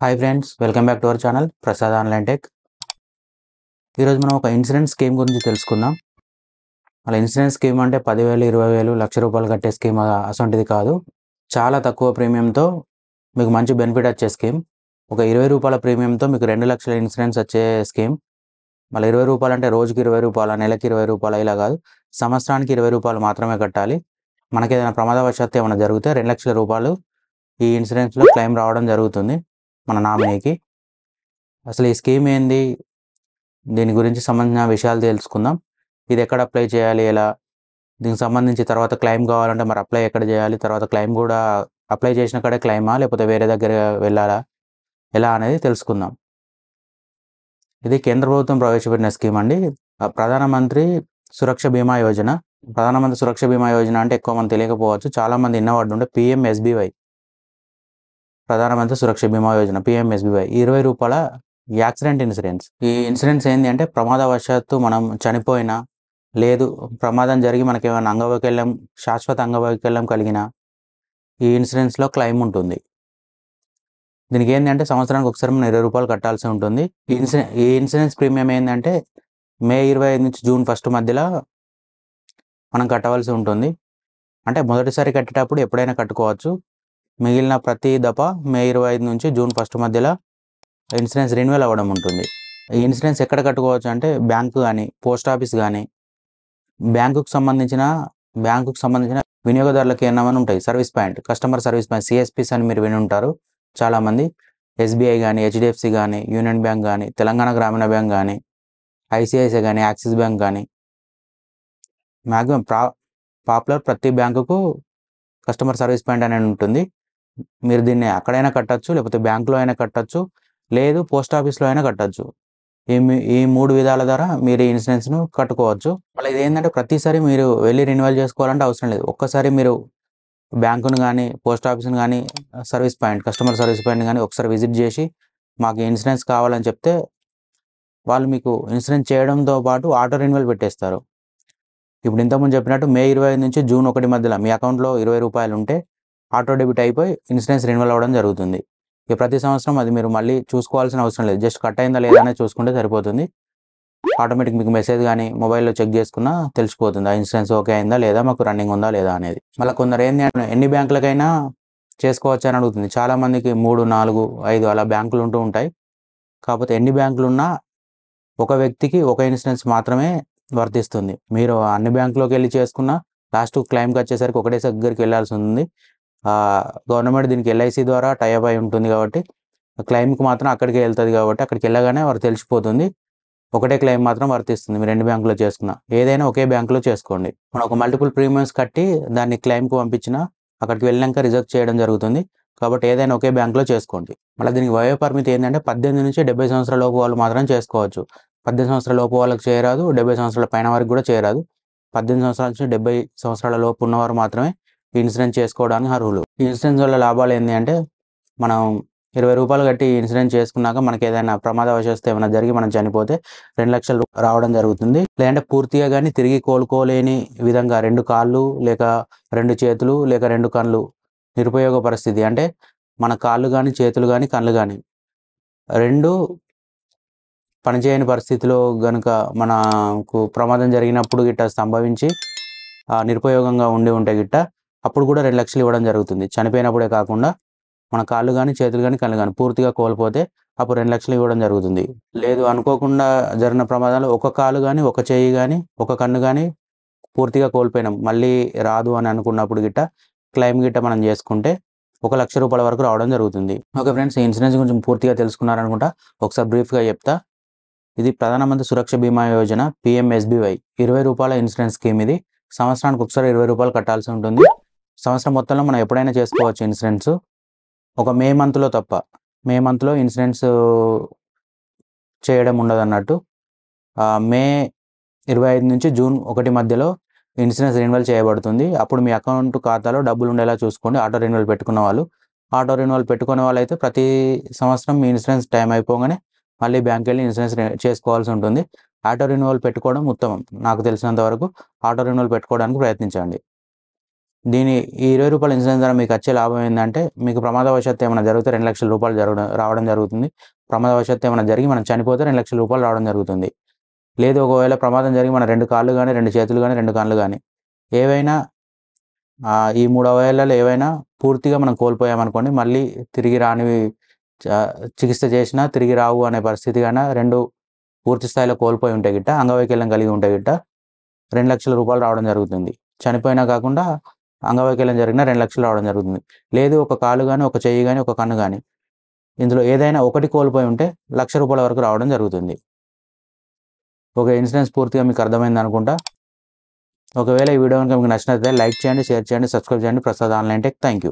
Hi friends, welcome back to our channel Prasad online tech. ఈరోజు మనం ఒక ఇన్సూరెన్స్ స్కీమ్ గురించి తెలుసుకుందాం. అలా ఇన్సూరెన్స్ స్కీమ్ అంటే 10,000, 20,000, ₹1,00,000 కట్టే స్కీమ్ అసొంటిది కాదు. చాలా తక్కువ ప్రీమియంతో మీకు మంచి బెనిఫిట్ వచ్చే స్కీమ్. ఒక ₹20 ప్రీమియంతో మీకు 2,00,000 ఇన్సూరెన్స్ వచ్చే స్కీమ్. మళ్ళీ ₹20 అంటే రోజుకి ₹20, నెలకి ₹20 ఇలా కాదు, సంవత్సరానికి ₹20 మాత్రమే కట్టాలి. మనకి ఏదైనా ప్రమాదవశాత్తు ఏమైనా జరిగితే ₹2,00,000 ఈ ఇన్సూరెన్స్లో క్లెయిమ్ రావడం జరుగుతుంది మన నామినీకి. అసలు ఈ స్కీమ్ ఏంది, దీని గురించి సంబంధించిన విషయాలు తెలుసుకుందాం. ఇది ఎక్కడ అప్లై చేయాలి, ఎలా, దీనికి సంబంధించి తర్వాత క్లెయిమ్ కావాలంటే మరి అప్లై ఎక్కడ చేయాలి, తర్వాత క్లెయిమ్ కూడా అప్లై చేసిన కాడే క్లెయిమా లేకపోతే వేరే దగ్గర వెళ్ళాలా, ఎలా అనేది తెలుసుకుందాం. ఇది కేంద్ర ప్రభుత్వం ప్రవేశపెట్టిన స్కీమ్ అండి. ప్రధానమంత్రి సురక్ష బీమా యోజన. ప్రధానమంత్రి సురక్ష బీమా యోజన అంటే ఎక్కువ మంది తెలియకపోవచ్చు, చాలామంది విన్నవాడు PMSBY, ప్రధానమంత్రి సురక్ష బీమా యోజన PMSBY. ₹20 accident insurance. ఈ ఇన్సూరెన్స్ ఏంటి అంటే ప్రమాదవశాత్తు మనం చనిపోయినా, లేదు ప్రమాదం జరిగి మనకి ఏమైనా అంగవైకల్యం, శాశ్వత అంగవైకల్యం కలిగినా ఈ ఇన్సూరెన్స్లో క్లెయిమ్ ఉంటుంది. దీనికి ఏంటంటే సంవత్సరానికి ఒకసారి మనం ₹20 కట్టాల్సి ఉంటుంది. ఈ ఇన్సూరెన్స్ ప్రీమియం ఏంటంటే మే 25 నుంచి జూన్ 1 మధ్యలో మనం కట్టవలసి ఉంటుంది. అంటే మొదటిసారి కట్టేటప్పుడు ఎప్పుడైనా కట్టుకోవచ్చు. మిగిలిన ప్రతి దఫా మే 25 నుంచి జూన్ 1 మధ్యలో ఇన్సూరెన్స్ రెన్యువల్ అవ్వడం ఉంటుంది. ఈ ఇన్సూరెన్స్ ఎక్కడ కట్టుకోవచ్చు అంటే బ్యాంకు కానీ, పోస్ట్ ఆఫీస్ కానీ, బ్యాంకుకు సంబంధించిన వినియోగదారుల కేంద్రం ఉంటాయి. Service point, customer service point, CSPs అని మీరు విని ఉంటారు చాలామంది. SBI కానీ, HDFC కానీ, యూనియన్ బ్యాంక్ కానీ, తెలంగాణ గ్రామీణ బ్యాంక్ కానీ, ICICI కానీ, యాక్సిస్ బ్యాంక్ కానీ, మ్యాక్సిమం పాపులర్ ప్రతి బ్యాంకుకు కస్టమర్ సర్వీస్ పాయింట్ అనేది ఉంటుంది. మీరు దీన్ని అక్కడైనా కట్టచ్చు, లేకపోతే బ్యాంకులో అయినా కట్టచ్చు, లేదు పోస్ట్ ఆఫీస్లో అయినా కట్టచ్చు. ఈ 3 విధాల ద్వారా మీరు ఈ ఇన్సూరెన్స్ను కట్టుకోవచ్చు. మళ్ళీ ఇది ఏంటంటే ప్రతిసారి మీరు వెళ్ళి రెన్యువల్ చేసుకోవాలంటే అవసరం లేదు. ఒక్కసారి మీరు బ్యాంకును కానీ, పోస్ట్ ఆఫీస్ని కానీ, service point, customer service point కానీ ఒకసారి విజిట్ చేసి మాకు ఇన్సూరెన్స్ కావాలని చెప్తే వాళ్ళు మీకు ఇన్సూరెన్స్ చేయడంతో పాటు ఆటో రెన్యువల్ పెట్టేస్తారు. ఇప్పుడు ఇంతకుముందు చెప్పినట్టు మే 25 నుంచి జూన్ 1 మధ్యలో మీ అకౌంట్లో ₹20 ఉంటే ఆటో డెబిట్ అయిపోయి ఇన్సూరెన్స్ రెన్యువల్ అవ్వడం జరుగుతుంది. ఇక ప్రతి సంవత్సరం అది మీరు మళ్ళీ చూసుకోవాల్సిన అవసరం లేదు. జస్ట్ కట్ అయిందా లేదా అనేది చూసుకుంటే సరిపోతుంది. ఆటోమేటిక్ మీకు మెసేజ్ కానీ మొబైల్లో చెక్ చేసుకున్నా తెలిసిపోతుంది ఆ ఇన్సూరెన్స్ ఓకే అయిందా లేదా, మాకు రన్నింగ్ ఉందా లేదా అనేది. మళ్ళీ కొందరు ఏంటి అంటే ఎన్ని బ్యాంకులకైనా చేసుకోవచ్చు అని అడుగుతుంది. చాలామందికి 3, 4, 5 అలా బ్యాంకులు ఉంటూ ఉంటాయి. కాకపోతే ఎన్ని బ్యాంకులు ఉన్నా ఒక వ్యక్తికి ఒక ఇన్సూరెన్స్ మాత్రమే వర్తిస్తుంది. మీరు అన్ని బ్యాంకులోకి వెళ్ళి చేసుకున్నా లాస్ట్ క్లెయిమ్కి వచ్చేసరికి ఒకటే దగ్గరికి వెళ్ళాల్సి ఉంది. గవర్నమెంట్ దీనికి LIC ద్వారా టైఅప్ అయి ఉంటుంది కాబట్టి క్లెయిమ్కి మాత్రం అక్కడికి వెళ్తుంది కాబట్టి అక్కడికి వెళ్ళగానే వారు తెలిసిపోతుంది. ఒకటే క్లెయిమ్ మాత్రం వర్తిస్తుంది. మీరు 2 బ్యాంకులో చేసుకున్నా ఏదైనా ఒకే బ్యాంకులో చేసుకోండి. మనం ఒక మల్టిపుల్ ప్రీమియమ్స్ కట్టి దాన్ని క్లెయిమ్కి పంపించినా అక్కడికి వెళ్ళాక రిజెక్ట్ చేయడం జరుగుతుంది. కాబట్టి ఏదైనా ఒకే బ్యాంకులో చేసుకోండి. మళ్ళీ దీనికి వయో పరిమితి ఏంటంటే 18 నుంచి 70 సంవత్సరాల లోపు వాళ్ళు మాత్రం చేసుకోవచ్చు. 18 సంవత్సరాల లోపు వాళ్ళకి చేయరాదు, 70 సంవత్సరాల పైన వారికి కూడా చేయరాదు. 18 సంవత్సరాల నుంచి 70 సంవత్సరాల లోపు ఉన్నవారు మాత్రమే ఇన్సూరెన్స్ చేసుకోవడానికి అర్హులు. ఈ ఇన్సూరెన్స్ వల్ల లాభాలు ఏంటి అంటే మనం ₹20 కట్టి ఇన్సూరెన్స్ చేసుకున్నాక మనకి ఏదైనా ప్రమాదవశాత్తు ఏమైనా జరిగి మనం చనిపోతే ₹2,00,000 రావడం జరుగుతుంది. లేదంటే పూర్తిగా కానీ తిరిగి కోలుకోలేని విధంగా 2 కాళ్ళు లేక 2 చేతులు లేక 2 కళ్ళు నిరుపయోగ పరిస్థితి, అంటే మన కాళ్ళు కానీ, చేతులు కానీ, కళ్ళు కానీ 2 పనిచేయని పరిస్థితిలో గనుక మనకు ప్రమాదం జరిగినప్పుడు గిట్ట సంభవించి నిరుపయోగంగా ఉంటే గిట్ట అప్పుడు కూడా ₹2,00,000 ఇవ్వడం జరుగుతుంది. చనిపోయినప్పుడే కాకుండా మన కాళ్ళు కానీ, చేతులు కానీ, కళ్ళు కానీ పూర్తిగా కోల్పోతే అప్పుడు ₹2,00,000 ఇవ్వడం జరుగుతుంది. లేదు అనుకోకుండా జరిగిన ప్రమాదాలు ఒక కాలు కానీ, ఒక చెయ్యి కానీ, ఒక కన్ను కానీ పూర్తిగా కోల్పోయినాం, మళ్ళీ రాదు అని అనుకున్నప్పుడు గిట్ట క్లెయిమ్ గిట్ట మనం చేసుకుంటే ₹1,00,000 వరకు రావడం జరుగుతుంది. ఓకే ఫ్రెండ్స్, ఈ ఇన్సూరెన్స్ గురించి పూర్తిగా తెలుసుకున్నారనుకుంటా. ఒకసారి బ్రీఫ్గా చెప్తా. ఇది ప్రధానమంత్రి సురక్ష బీమా యోజన PMSBY ₹20 ఇన్సూరెన్స్ స్కీమ్. ఇది సంవత్సరానికి ఒకసారి ₹20 కట్టాల్సి ఉంటుంది. సంవత్సరం మొత్తంలో మనం ఎప్పుడైనా చేసుకోవచ్చు ఇన్సూరెన్స్, ఒక మే మంత్లో తప్ప. మే మంత్లో ఇన్సూరెన్స్ చేయడం ఉండదు అన్నట్టు. మే 25 నుంచి జూన్ 1 మధ్యలో ఇన్సూరెన్స్ రెన్యువల్ చేయబడుతుంది. అప్పుడు మీ అకౌంట్ ఖాతాలో డబ్బులు ఉండేలా చూసుకోండి. ఆటో రెన్యువల్ పెట్టుకునే వాళ్ళు అయితే ప్రతి సంవత్సరం మీ ఇన్సూరెన్స్ టైం అయిపోగానే మళ్ళీ బ్యాంక్కి వెళ్ళి ఇన్సూరెన్స్ చేసుకోవాల్సి ఉంటుంది. ఆటో రెన్యువల్ పెట్టుకోవడం ఉత్తమం. నాకు తెలిసినంత వరకు ఆటో రెన్యువల్ పెట్టుకోవడానికి ప్రయత్నించండి. దీని ఈ రూ. 20 ఇన్సూరెన్స్ ద్వారా మీకు వచ్చే లాభం ఏందంటే, మీకు ప్రమాదవశాత్తు ఏమైనా జరిగితే రూ. 2,00,000 రావడం జరుగుతుంది. ప్రమాదవశాత్తు ఏమైనా జరిగి మనం చనిపోతే రూ. 2,00,000 రావడం జరుగుతుంది. లేదు ఒకవేళ ప్రమాదం జరిగి మన 2 కాళ్ళు గానీ, 2 చేతులు గానీ, 2 కళ్ళు గానీ ఏవైనా ఈ 3 అవయవాలలో ఏవైనా పూర్తిగా మనం కోల్పోయామనుకోండి, మళ్ళీ తిరిగి రానివి చికిత్స చేసినా తిరిగి రావు అనే పరిస్థితి గాన 2 పూర్తి స్థాయిలో కోల్పోయి ఉంటే గిట్ట, అంగవైకల్యం కలిగి ఉంటే గిట్ట రూ. 2,00,000 రావడం జరుగుతుంది. చనిపోయినా కాకుండా అంగవైకల్యం జరిగినా 2,00,000 రావడం జరుగుతుంది. లేదు ఒక కాలు గానీ, ఒక చెయ్యి గానీ, ఒక కన్ను గానీ ఇందులో ఏదైనా ఒకటి కోల్పోయి ఉంటే రూ. 1,00,000 వరకు రావడం జరుగుతుంది. ఓకే. ఇన్సూరెన్స్ పూర్తిగా మీకు అర్థమైందనుకుంటా. ఒకవేళ ఈ వీడియో గనుక మీకు నచ్చినట్లయితే లైక్ చేయండి, షేర్ చేయండి, సబ్స్క్రైబ్ చేయండి. Prasad online tech. Thank you.